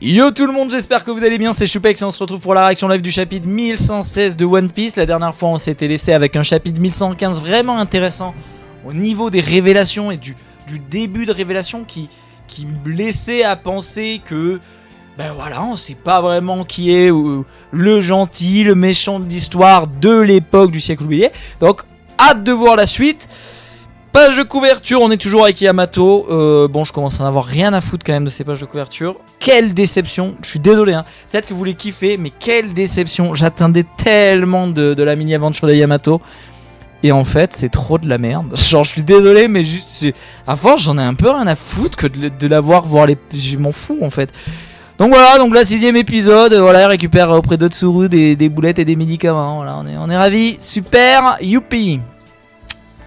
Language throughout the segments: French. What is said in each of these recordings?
Yo tout le monde, j'espère que vous allez bien, c'est Choupex et on se retrouve pour la réaction live du chapitre 1116 de One Piece. La dernière fois on s'était laissé avec un chapitre 1115 vraiment intéressant au niveau des révélations et du début de révélation qui me laissait à penser que ben voilà, on sait pas vraiment qui est le gentil, le méchant de l'histoire de l'époque du siècle oublié. Donc hâte de voir la suite. Page de couverture, on est toujours avec Yamato. Bon, je commence à en avoir rien à foutre quand même de ces pages de couverture. Quelle déception, je suis désolé, hein. Peut-être que vous les kiffez, mais quelle déception. J'attendais tellement de la mini-aventure de Yamato. Et en fait, c'est trop de la merde. Genre, je suis désolé, mais juste, à force, j'en ai un peu rien à foutre que de la voir les... Je m'en fous, en fait. Donc voilà, donc la 6ème épisode, voilà, il récupère auprès de Tsuru des boulettes et des médicaments. Voilà, on est ravis. Super, youpi.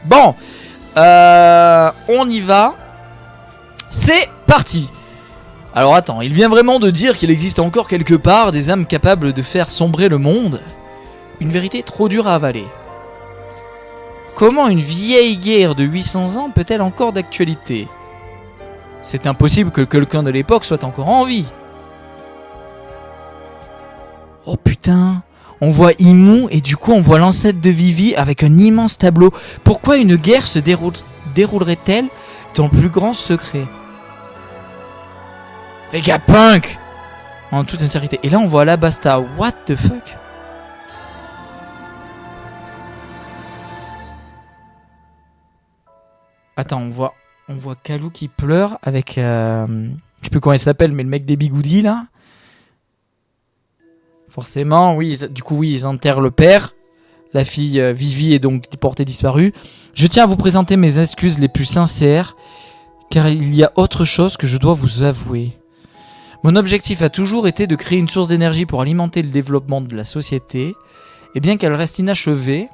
Bon. On y va. C'est parti. Alors attends, il vient vraiment de dire qu'il existe encore quelque part des âmes capables de faire sombrer le monde. Une vérité trop dure à avaler. Comment une vieille guerre de 800 ans peut-elle encore d'actualité? C'est impossible que quelqu'un de l'époque soit encore en vie. Oh putain. On voit Imu et du coup on voit l'ancêtre de Vivi avec un immense tableau. Pourquoi une guerre se déroulerait-elle dans le plus grand secret? Vegapunk, en toute sincérité. Et là on voit Alabasta. What the fuck? Attends, on voit Kalou qui pleure avec... je sais plus comment il s'appelle, mais le mec des bigoudis là. Forcément, oui, du coup, oui, ils enterrent le père. La fille Vivi est donc portée disparue. Je tiens à vous présenter mes excuses les plus sincères, car il y a autre chose que je dois vous avouer. Mon objectif a toujours été de créer une source d'énergie pour alimenter le développement de la société, et bien qu'elle reste inachevée,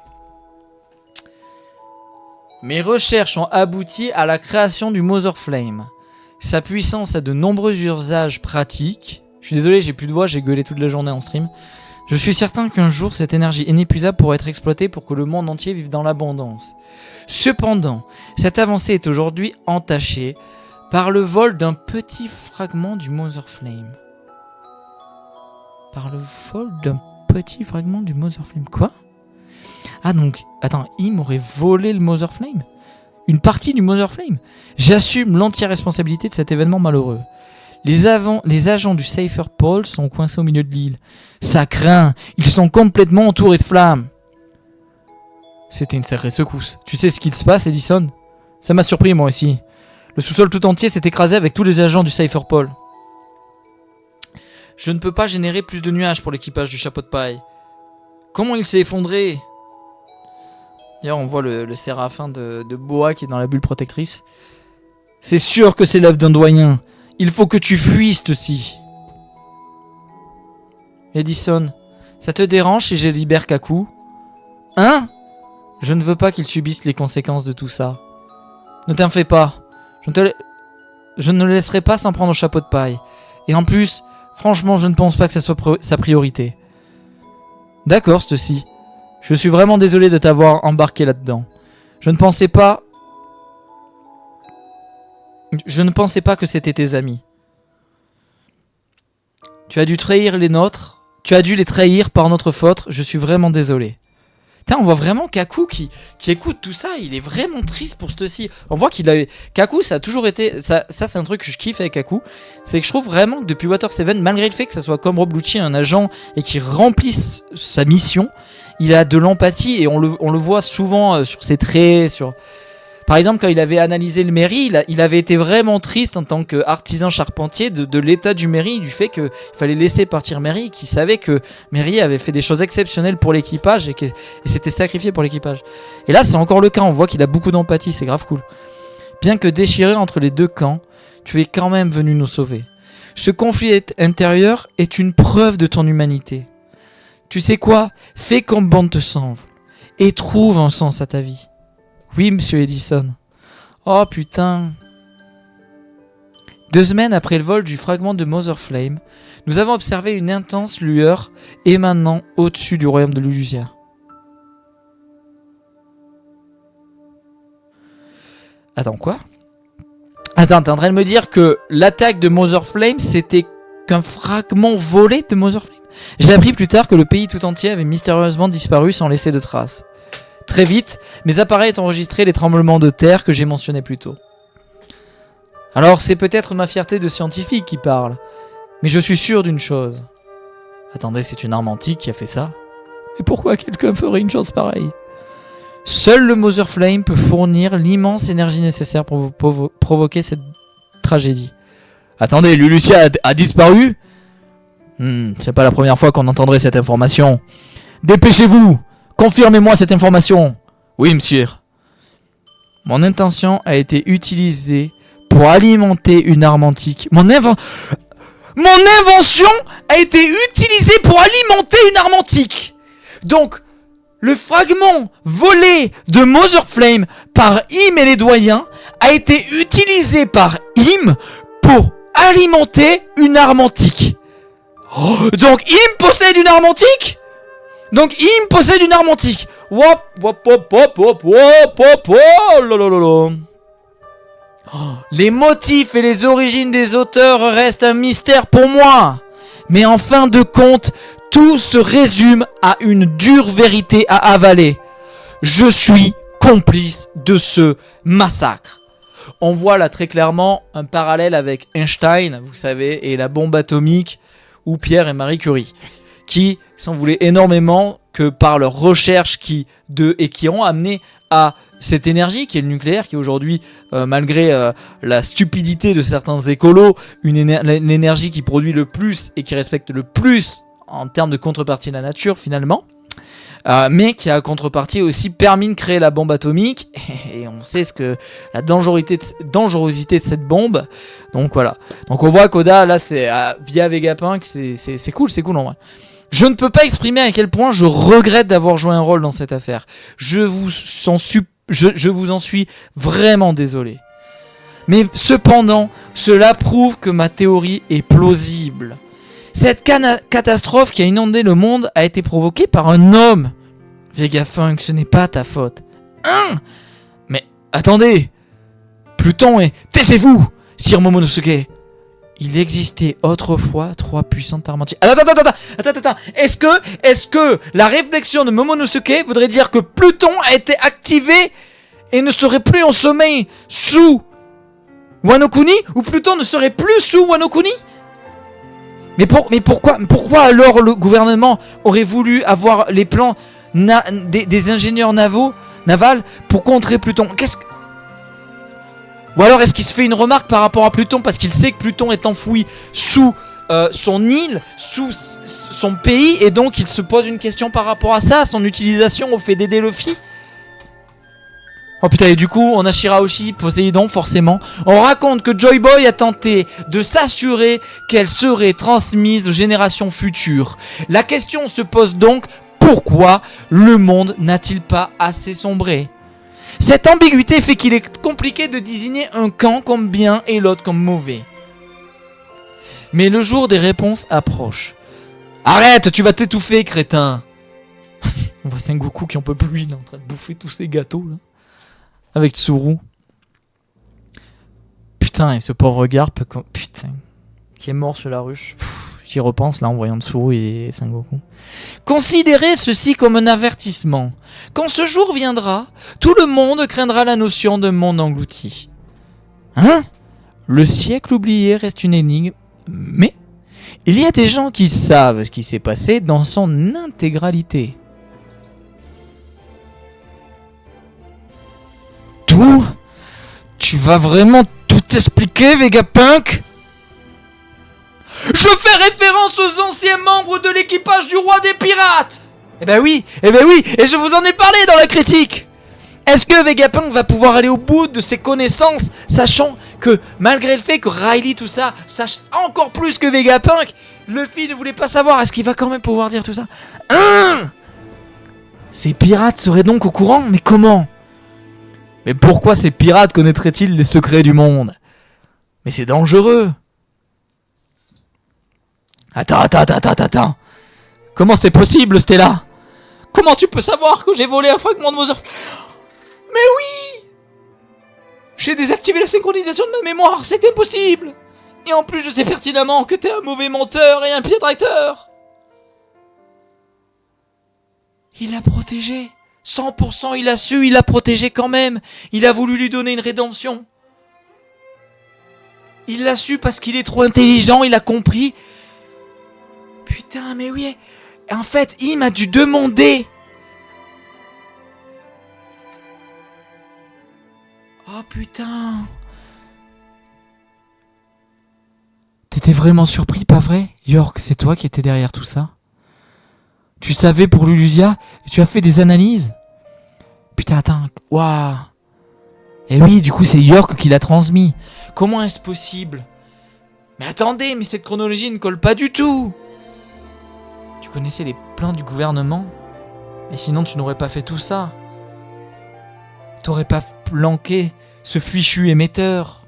mes recherches ont abouti à la création du Mother Flame. Sa puissance a de nombreux usages pratiques. Je suis désolé, j'ai plus de voix, j'ai gueulé toute la journée en stream. Je suis certain qu'un jour, cette énergie inépuisable pourra être exploitée pour que le monde entier vive dans l'abondance. Cependant, cette avancée est aujourd'hui entachée par le vol d'un petit fragment du Mother Flame. Par le vol d'un petit fragment du Mother Flame. Quoi? Ah donc, attends, il m'aurait volé le Mother Flame? Une partie du Mother Flame? J'assume l'entière responsabilité de cet événement malheureux. Les agents du Cypher Pole sont coincés au milieu de l'île. Ça craint, ils sont complètement entourés de flammes. C'était une sacrée secousse. Tu sais ce qu'il se passe, Edison? Ça m'a surpris moi aussi. Le sous-sol tout entier s'est écrasé avec tous les agents du Cypher Pole. Je ne peux pas générer plus de nuages pour l'équipage du chapeau de paille. Comment il s'est effondré? D'ailleurs on voit le séraphin de Boa qui est dans la bulle protectrice. C'est sûr que c'est l'œuvre d'un doyen. Il faut que tu fuisses aussi. Edison, ça te dérange si je libère Kaku? Hein? Je ne veux pas qu'il subisse les conséquences de tout ça. Ne t'en fais pas. Je ne le laisserai pas s'en prendre au chapeau de paille. Et en plus, franchement, je ne pense pas que ça soit sa priorité. D'accord, ceci. Je suis vraiment désolé de t'avoir embarqué là-dedans. Je ne pensais pas que c'était tes amis. Tu as dû trahir les nôtres. Tu as dû les trahir par notre faute. Je suis vraiment désolé. Putain, on voit vraiment Kaku qui écoute tout ça. Il est vraiment triste pour ceci. On voit qu'il a... Kaku, ça a toujours été... Ça c'est un truc que je kiffe avec Kaku. C'est que je trouve vraiment que depuis Water 7, malgré le fait que ça soit comme Rob Lucci, un agent, et qu'il remplisse sa mission, il a de l'empathie. Et on le voit souvent sur ses traits, sur... Par exemple, quand il avait analysé le Merry, il avait été vraiment triste en tant qu'artisan charpentier de l'état du Merry, du fait qu'il fallait laisser partir Merry, qu'il savait que Merry avait fait des choses exceptionnelles pour l'équipage et s'était sacrifié pour l'équipage. Et là, c'est encore le cas, on voit qu'il a beaucoup d'empathie, c'est grave cool. Bien que déchiré entre les deux camps, tu es quand même venu nous sauver. Ce conflit intérieur est une preuve de ton humanité. Tu sais quoi? Fais comme bon te semble et trouve un sens à ta vie. Oui, monsieur Edison. Oh putain. 2 semaines après le vol du fragment de Mother Flame, nous avons observé une intense lueur émanant au-dessus du royaume de Lugia. Attends, quoi? Attends, t'es en train de me dire que l'attaque de Mother Flame, c'était qu'un fragment volé de Mother Flame. J'ai appris plus tard que le pays tout entier avait mystérieusement disparu sans laisser de traces. Très vite, mes appareils ont enregistré les tremblements de terre que j'ai mentionnés plus tôt. Alors c'est peut-être ma fierté de scientifique qui parle, mais je suis sûr d'une chose. Attendez, c'est une arme antique qui a fait ça? Mais pourquoi quelqu'un ferait une chose pareille? Seul le Mother Flame peut fournir l'immense énergie nécessaire pour provoquer cette tragédie. Attendez, Lulucia a disparu? C'est pas la première fois qu'on entendrait cette information. Dépêchez-vous! Confirmez-moi cette information! Oui, monsieur. Mon intention a été utilisée pour alimenter une arme antique. Mon invention a été utilisée pour alimenter une arme antique. Donc, le fragment volé de Mother Flame par Im et les doyens a été utilisé par Im pour alimenter une arme antique. Oh, donc Im possède une arme antique? Wop, wop, wop, wop, wop, wop, wop, oh, lolololo. Les motifs et les origines des auteurs restent un mystère pour moi. Mais en fin de compte, tout se résume à une dure vérité à avaler. Je suis complice de ce massacre. On voit là très clairement un parallèle avec Einstein, vous savez, et la bombe atomique, ou Pierre et Marie Curie, qui s'en voulaient énormément que par leurs recherches qui ont amené à cette énergie qui est le nucléaire, qui est aujourd'hui, malgré la stupidité de certains écolos, l'énergie qui produit le plus et qui respecte le plus en termes de contrepartie la nature finalement, mais qui a contrepartie aussi permis de créer la bombe atomique, et on sait la dangerosité de cette bombe. Donc voilà. Donc on voit qu'Oda là c'est via Vegapunk, c'est cool en vrai. Je ne peux pas exprimer à quel point je regrette d'avoir joué un rôle dans cette affaire. Je vous en suis vraiment désolé. Mais cependant, cela prouve que ma théorie est plausible. Cette catastrophe qui a inondé le monde a été provoquée par un homme. Vegapunk, ce n'est pas ta faute. Mais attendez, Pluton est... Taisez-vous, Sir Momonosuke. Il existait autrefois 3 puissantes armes antiques. Attends. Est-ce que la réflexion de Momonosuke voudrait dire que Pluton a été activé et ne serait plus en sommeil sous Wano Kuni, ou Pluton ne serait plus sous Wano Kuni? Mais pourquoi alors le gouvernement aurait voulu avoir les plans des ingénieurs navals pour contrer Pluton? Ou alors est-ce qu'il se fait une remarque par rapport à Pluton parce qu'il sait que Pluton est enfoui sous son île, sous son pays, et donc il se pose une question par rapport à ça, à son utilisation au fait d'aider Luffy? Oh putain, et du coup on a Shirahoshi, Poséidon forcément. On raconte que Joy Boy a tenté de s'assurer qu'elle serait transmise aux générations futures. La question se pose donc, pourquoi le monde n'a-t-il pas assez sombré? Cette ambiguïté fait qu'il est compliqué de désigner un camp comme bien et l'autre comme mauvais. Mais le jour des réponses approche. Arrête, tu vas t'étouffer, crétin. On voit Sengoku qui en peut plus, il est en train de bouffer tous ces gâteaux là. Avec Tsuru. Putain, et ce pauvre regard, putain, qui est mort sur la ruche. J'y repense là en voyant Tsuru et Sengoku. Considérez ceci comme un avertissement. Quand ce jour viendra, tout le monde craindra la notion de monde englouti. Hein? Le siècle oublié reste une énigme, mais il y a des gens qui savent ce qui s'est passé dans son intégralité. Tout? Tu vas vraiment tout expliquer, Vegapunk? Je fais référence aux anciens membres de l'équipage du roi des pirates. Eh ben oui, et je vous en ai parlé dans la critique. Est-ce que Vegapunk va pouvoir aller au bout de ses connaissances, sachant que malgré le fait que Riley tout ça sache encore plus que Vegapunk, Luffy ne voulait pas savoir, est-ce qu'il va quand même pouvoir dire tout ça? Ces pirates seraient donc au courant, mais comment? Mais pourquoi ces pirates connaîtraient-ils les secrets du monde? Mais c'est dangereux. Attends. Comment c'est possible, Stella? Comment tu peux savoir que j'ai volé un fragment de Mother Flame? Mais oui! J'ai désactivé la synchronisation de ma mémoire, c'est impossible! Et en plus, je sais pertinemment que t'es un mauvais menteur et un pied tracteur. Il l'a protégé. 100%, il a su, il l'a protégé quand même. Il a voulu lui donner une rédemption. Il l'a su parce qu'il est trop intelligent, il a compris. Putain, mais oui. En fait, il m'a dû demander. Oh putain. T'étais vraiment surpris, pas vrai? York, c'est toi qui étais derrière tout ça? Tu savais pour Lulusia et tu as fait des analyses? Putain, attends. Waouh. Et oui, du coup, c'est York qui l'a transmis. Comment est-ce possible? Mais attendez, mais cette chronologie ne colle pas du tout. Tu connaissais les plans du gouvernement? Mais sinon, tu n'aurais pas fait tout ça. T'aurais pas planqué ce fichu émetteur.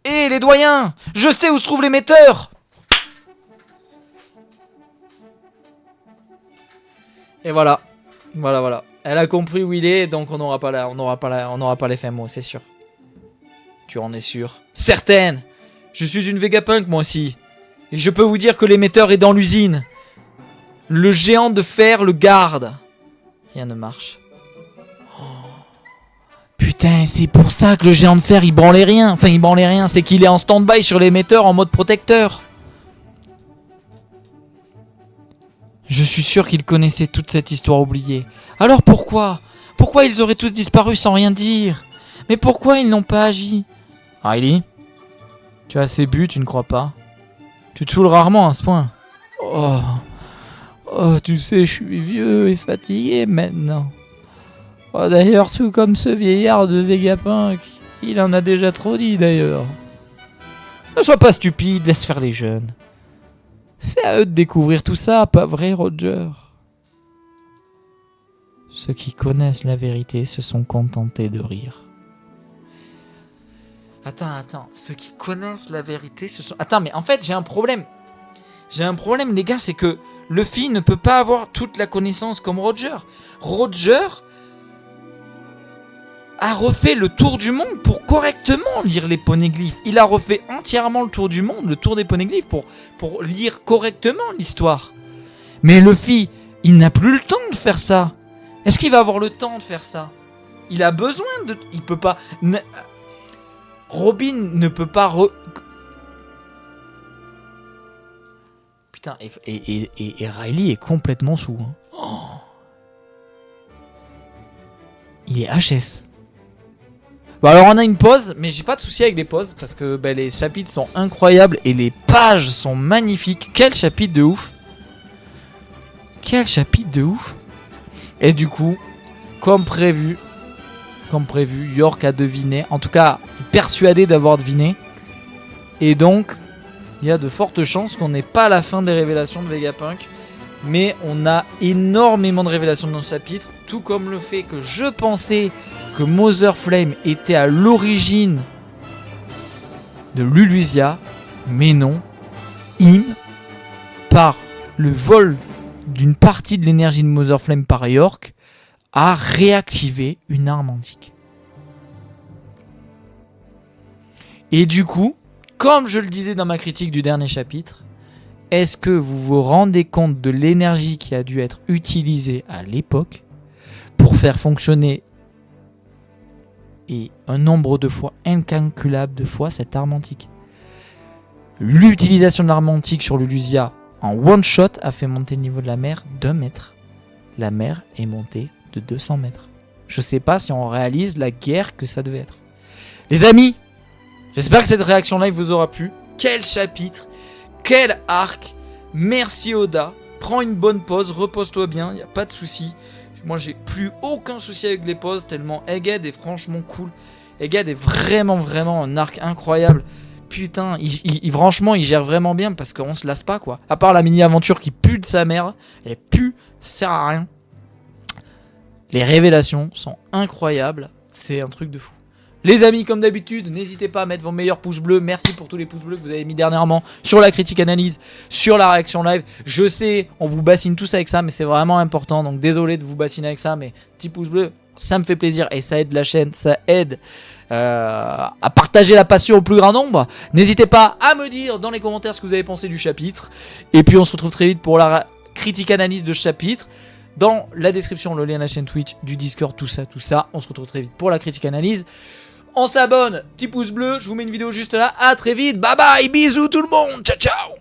Hé, les doyens! Je sais où se trouve l'émetteur! Et voilà. Voilà. Elle a compris où il est, donc on n'aura pas les fins mots, c'est sûr. Tu en es sûr? Certaine! Je suis une Vegapunk, moi aussi. Et je peux vous dire que l'émetteur est dans l'usine. Le géant de fer le garde. Rien ne marche. Oh. Putain, c'est pour ça que le géant de fer, il branlait rien. Enfin, il branlait rien, c'est qu'il est en stand-by sur l'émetteur en mode protecteur. Je suis sûr qu'ils connaissaient toute cette histoire oubliée. Alors pourquoi? Pourquoi ils auraient tous disparu sans rien dire? Mais pourquoi ils n'ont pas agi? Riley, tu as assez bu, tu ne crois pas? Tu te saoules rarement à ce point. Oh, tu sais, je suis vieux et fatigué maintenant. Oh, d'ailleurs, tout comme ce vieillard de Vegapunk, il en a déjà trop dit d'ailleurs. Ne sois pas stupide, laisse faire les jeunes. C'est à eux de découvrir tout ça, pas vrai, Roger? Ceux qui connaissent la vérité se sont contentés de rire. Attends. Ceux qui connaissent la vérité se sont... Attends, mais en fait, j'ai un problème. J'ai un problème, les gars, c'est que Luffy ne peut pas avoir toute la connaissance comme Roger. Roger a refait le tour du monde pour correctement lire les poneglyphes. Il a refait entièrement le tour du monde, le tour des poneglyphes, pour lire correctement l'histoire. Mais Luffy, il n'a plus le temps de faire ça. Est-ce qu'il va avoir le temps de faire ça? Il a besoin de... Il peut pas... Robin ne peut pas... Putain, et Riley est complètement sous. Hein. Oh. Il est HS. Bon alors on a une pause, mais j'ai pas de souci avec les pauses parce que les chapitres sont incroyables et les pages sont magnifiques. Quel chapitre de ouf! Quel chapitre de ouf! Et du coup, comme prévu, York a deviné, en tout cas persuadé d'avoir deviné. Et donc, il y a de fortes chances qu'on n'ait pas la fin des révélations de Vegapunk. Mais on a énormément de révélations dans ce chapitre, tout comme le fait que je pensais que Mother Flame était à l'origine de Lulusia, mais non. Im, par le vol d'une partie de l'énergie de Mother Flame par York, a réactivé une arme antique. Et du coup, comme je le disais dans ma critique du dernier chapitre, est-ce que vous vous rendez compte de l'énergie qui a dû être utilisée à l'époque pour faire fonctionner et un nombre de fois incalculable de fois cette arme antique? L'utilisation de l'arme antique sur Lulusia en one shot a fait monter le niveau de la mer d'1 mètre. La mer est montée de 200 mètres. Je sais pas si on réalise la guerre que ça devait être. Les amis, j'espère que cette réaction live vous aura plu. Quel chapitre! Quel arc! Merci Oda. Prends une bonne pause, repose-toi bien, y a pas de souci. Moi j'ai plus aucun souci avec les pauses tellement Egghead est franchement cool. Egghead est vraiment un arc incroyable. Putain, franchement il gère vraiment bien parce qu'on se lasse pas quoi. À part la mini-aventure qui pue de sa mère, elle pue, ça sert à rien. Les révélations sont incroyables, c'est un truc de fou. Les amis, comme d'habitude, n'hésitez pas à mettre vos meilleurs pouces bleus. Merci pour tous les pouces bleus que vous avez mis dernièrement sur la critique analyse, sur la réaction live. Je sais, on vous bassine tous avec ça, mais c'est vraiment important. Donc désolé de vous bassiner avec ça, mais petit pouce bleu, ça me fait plaisir et ça aide la chaîne, ça aide à partager la passion au plus grand nombre. N'hésitez pas à me dire dans les commentaires ce que vous avez pensé du chapitre. Et puis on se retrouve très vite pour la critique analyse de ce chapitre. Dans la description, le lien à la chaîne Twitch, du Discord, tout ça. On se retrouve très vite pour la critique analyse. On s'abonne, petit pouce bleu, je vous mets une vidéo juste là. À très vite, bye bye, bisous tout le monde, ciao ciao.